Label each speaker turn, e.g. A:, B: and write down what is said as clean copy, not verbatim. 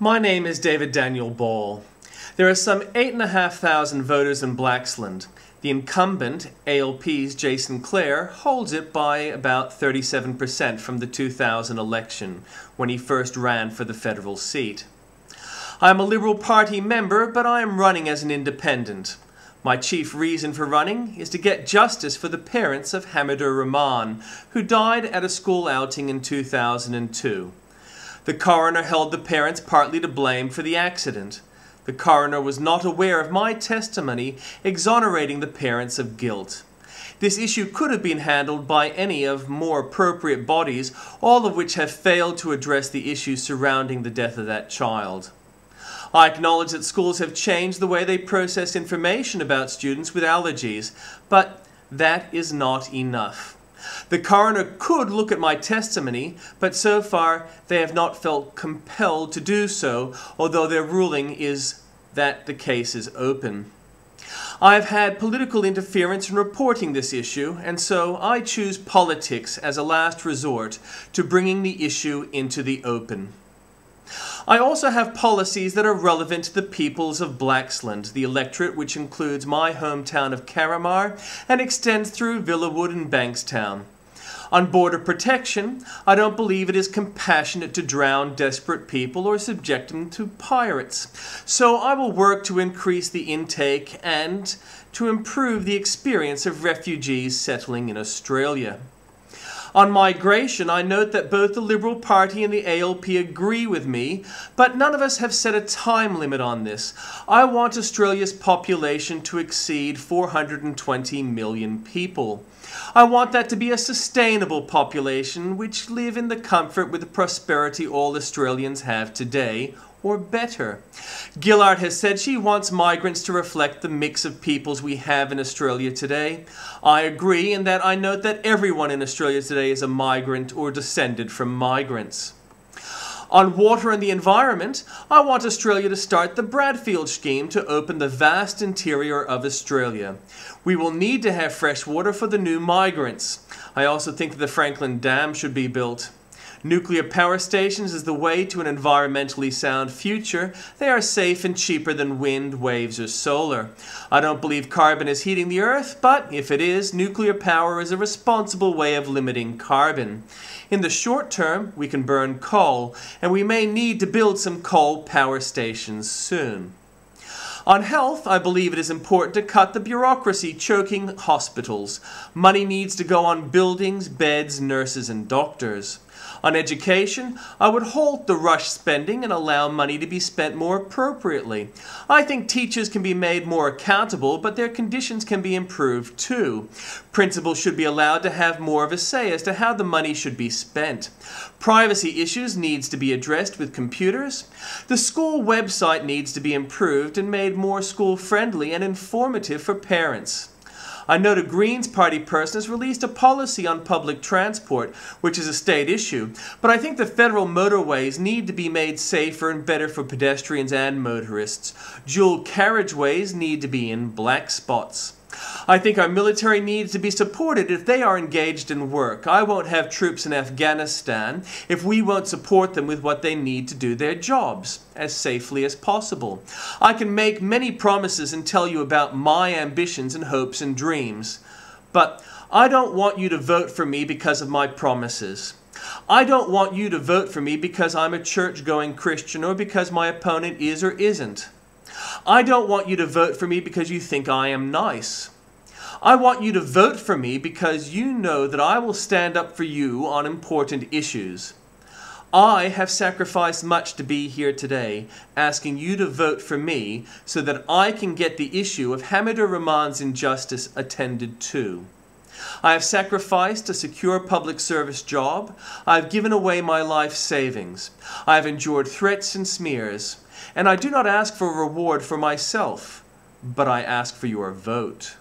A: My name is David Daniel Ball. There are some 8,500 voters in Blaxland. The incumbent, ALP's Jason Clare, holds it by about 37% from the 2000 election, when he first ran for the federal seat. I am a Liberal Party member, but I am running as an independent. My chief reason for running is to get justice for the parents of Hamidur Rahman, who died at a school outing in 2002. The coroner held the parents partly to blame for the accident. The coroner was not aware of my testimony exonerating the parents of guilt. This issue could have been handled by any of more appropriate bodies, all of which have failed to address the issues surrounding the death of that child. I acknowledge that schools have changed the way they process information about students with allergies, but that is not enough. The coroner could look at my testimony, but so far they have not felt compelled to do so, although their ruling is that the case is open. I have had political interference in reporting this issue, and so I choose politics as a last resort to bringing the issue into the open. I also have policies that are relevant to the peoples of Blaxland, the electorate which includes my hometown of Coroner and extends through Villawood and Bankstown. On border protection, I don't believe it is compassionate to drown desperate people or subject them to pirates. So I will work to increase the intake and to improve the experience of refugees settling in Australia. On migration, I note that both the Liberal Party and the ALP agree with me, but none of us have set a time limit on this. I want Australia's population to exceed 420 million people. I want that to be a sustainable population which live in the comfort with the prosperity all Australians have today, or better. Gillard has said she wants migrants to reflect the mix of peoples we have in Australia today. I agree in that I note that everyone in Australia today is a migrant or descended from migrants. On water and the environment, I want Australia to start the Bradfield scheme to open the vast interior of Australia. We will need to have fresh water for the new migrants. I also think that the Franklin Dam should be built. Nuclear power stations is the way to an environmentally sound future. They are safe and cheaper than wind, waves, or solar. I don't believe carbon is heating the earth, but if it is, nuclear power is a responsible way of limiting carbon. In the short term, we can burn coal, and we may need to build some coal power stations soon. On health, I believe it is important to cut the bureaucracy choking hospitals. Money needs to go on buildings, beds, nurses, and doctors. On education, I would halt the rush spending and allow money to be spent more appropriately. I think teachers can be made more accountable, but their conditions can be improved too. Principals should be allowed to have more of a say as to how the money should be spent. Privacy issues needs to be addressed with computers. The school website needs to be improved and made more school-friendly and informative for parents. I note a Greens Party person has released a policy on public transport, which is a state issue, but I think the federal motorways need to be made safer and better for pedestrians and motorists. Dual carriageways need to be in black spots. I think our military needs to be supported if they are engaged in work. I won't have troops in Afghanistan if we won't support them with what they need to do their jobs as safely as possible. I can make many promises and tell you about my ambitions and hopes and dreams, but I don't want you to vote for me because of my promises. I don't want you to vote for me because I'm a church-going Christian or because my opponent is or isn't. I don't want you to vote for me because you think I am nice. I want you to vote for me because you know that I will stand up for you on important issues. I have sacrificed much to be here today, asking you to vote for me so that I can get the issue of Hamidur Rahman's injustice attended to. I have sacrificed a secure public service job. I have given away my life savings. I have endured threats and smears. And I do not ask for a reward for myself, but I ask for your vote.